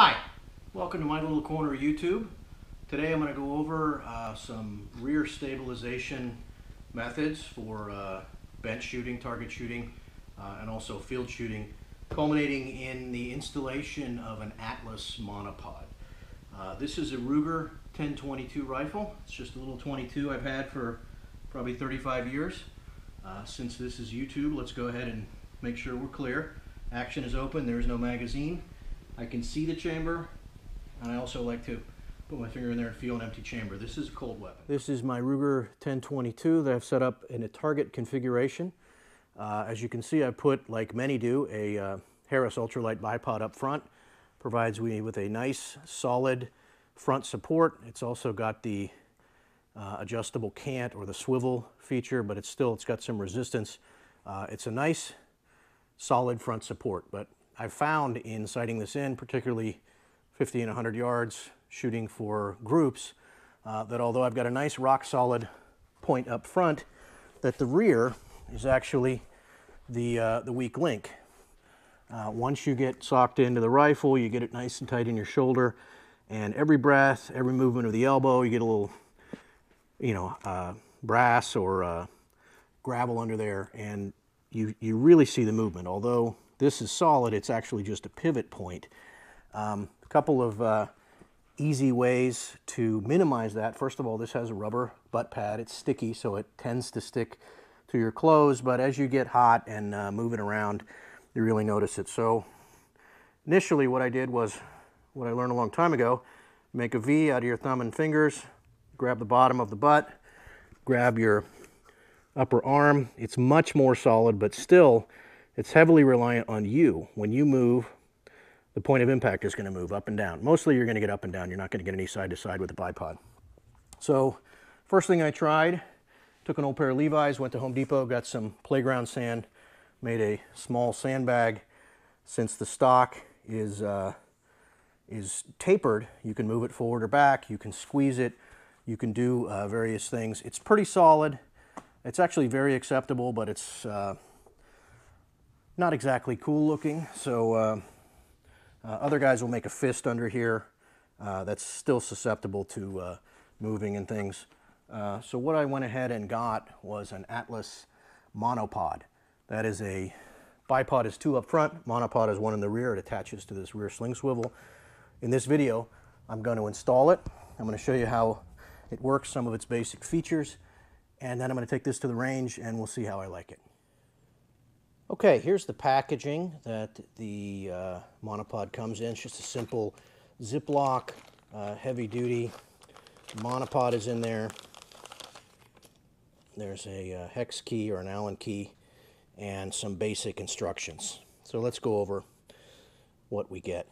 Hi, welcome to my little corner of YouTube. Today I'm going to go over some rear stabilization methods for bench shooting, target shooting, and also field shooting, culminating in the installation of an Atlas monopod. This is a Ruger 1022 rifle. It's just a little 22 I've had for probably 35 years. Since this is YouTube, let's go ahead and make sure we're clear. Action is open, there's no magazine. I can see the chamber, and I also like to put my finger in there and feel an empty chamber. This is a cold weapon. This is my Ruger 1022 that I've set up in a target configuration. As you can see, I put, like many do, a Harris ultralight bipod up front. Provides me with a nice, solid front support. It's also got the adjustable cant or the swivel feature, but it's got some resistance. It's a nice, solid front support, but I've found in sighting this in, particularly 50 and 100 yards, shooting for groups, that although I've got a nice rock solid point up front, that the rear is actually the weak link. Once you get socked into the rifle, you get it nice and tight in your shoulder, and every breath, every movement of the elbow, you get a little, brass or gravel under there, and you really see the movement. Although this is solid, it's actually just a pivot point. A couple of easy ways to minimize that. First of all, this has a rubber butt pad. It's sticky, so it tends to stick to your clothes, but as you get hot and move it around, you really notice it. So initially what I did was what I learned a long time ago: make a V out of your thumb and fingers, grab the bottom of the butt, grab your upper arm. It's much more solid, but still it's heavily reliant on you. When you move, the point of impact is going to move up and down. Mostly you're going to get up and down. You're not going to get any side to side with the bipod. So first thing I tried, took an old pair of Levi's, went to Home Depot, got some playground sand, made a small sandbag. Since the stock is tapered, you can move it forward or back, you can squeeze it, you can do various things. It's pretty solid. It's actually very acceptable, but it's not exactly cool looking. So other guys will make a fist under here that's still susceptible to moving and things. So what I went ahead and got was an Atlas monopod. That is a bipod is two up front, monopod is one in the rear. It attaches to this rear sling swivel. In this video, I'm going to install it. I'm going to show you how it works, some of its basic features, and then I'm going to take this to the range and we'll see how I like it. Okay, here's the packaging that the monopod comes in. It's just a simple Ziploc, heavy duty. Monopod is in there. There's a hex key or an Allen key and some basic instructions. So let's go over what we get.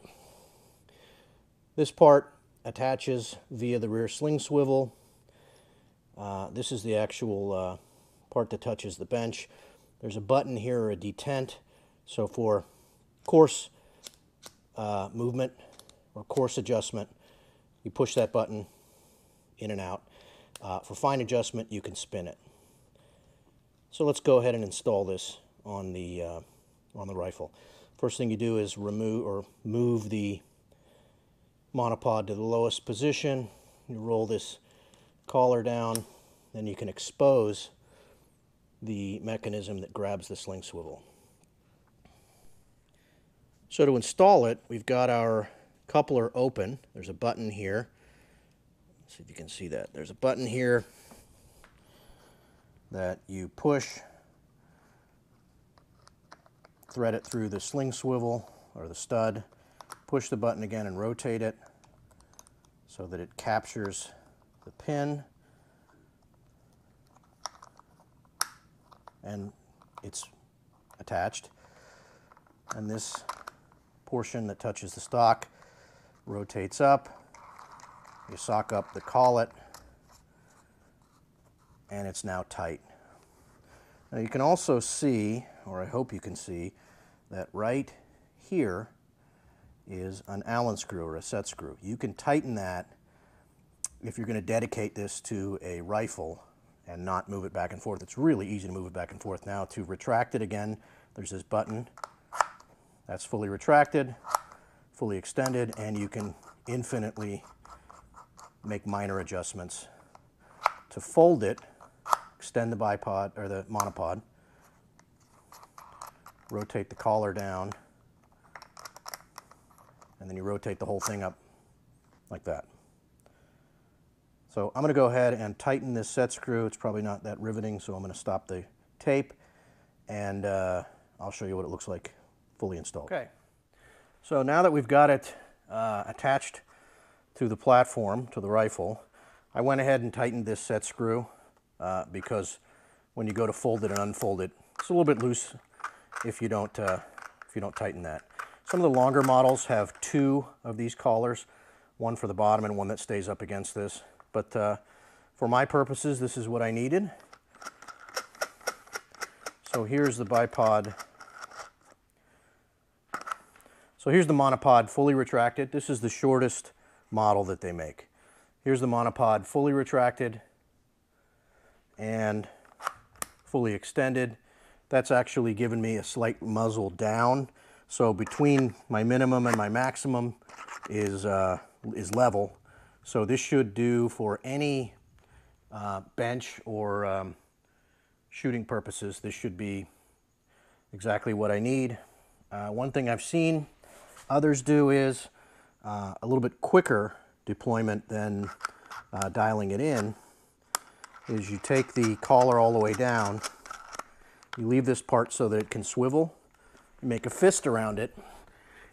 This part attaches via the rear sling swivel. This is the actual part that touches the bench. There's a button here, or a detent, so for course movement or course adjustment, you push that button in and out. For fine adjustment, you can spin it. So let's go ahead and install this on the rifle. First thing you do is move the monopod to the lowest position. You roll this collar down, then you can expose the mechanism that grabs the sling swivel. So to install it, we've got our coupler open. There's a button here. Let's see if you can see that. There's a button here that you push, thread it through the sling swivel or the stud, push the button again and rotate it so that it captures the pin, and it's attached. And this portion that touches the stock rotates up. You sock up the collet, and it's now tight. Now you can also see, or I hope you can see, that right here is an Allen screw or a set screw. You can tighten that if you're going to dedicate this to a rifle and not move it back and forth. It's really easy to move it back and forth. Now to retract it again, there's this button. That's fully retracted. fully extended, and you can infinitely make minor adjustments. To fold it, extend the bipod or the monopod, rotate the collar down, and then you rotate the whole thing up like that. So I'm going to go ahead and tighten this set screw. It's probably not that riveting, so I'm going to stop the tape, and I'll show you what it looks like fully installed. Okay, so now that we've got it attached to the platform, to the rifle, I went ahead and tightened this set screw because when you go to fold it and unfold it, it's a little bit loose if you don't tighten that. Some of the longer models have two of these collars, one for the bottom and one that stays up against this. But for my purposes, this is what I needed. So here's the bipod. So here's the monopod fully retracted. This is the shortest model that they make. Here's the monopod fully retracted and fully extended. That's actually given me a slight muzzle down. So between my minimum and my maximum is level. So this should do for any bench or shooting purposes. This should be exactly what I need. One thing I've seen others do is a little bit quicker deployment than dialing it in, is you take the collar all the way down, you leave this part so that it can swivel, you make a fist around it.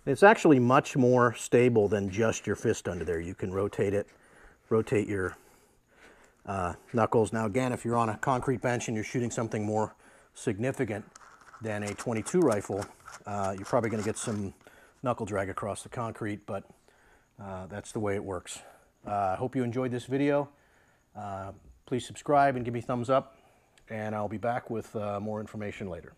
It's actually much more stable than just your fist under there. You can rotate it, rotate your knuckles. Now again, if you're on a concrete bench and you're shooting something more significant than a .22 rifle, you're probably going to get some knuckle drag across the concrete, but that's the way it works. I hope you enjoyed this video. Please subscribe and give me a thumbs up, and I'll be back with more information later.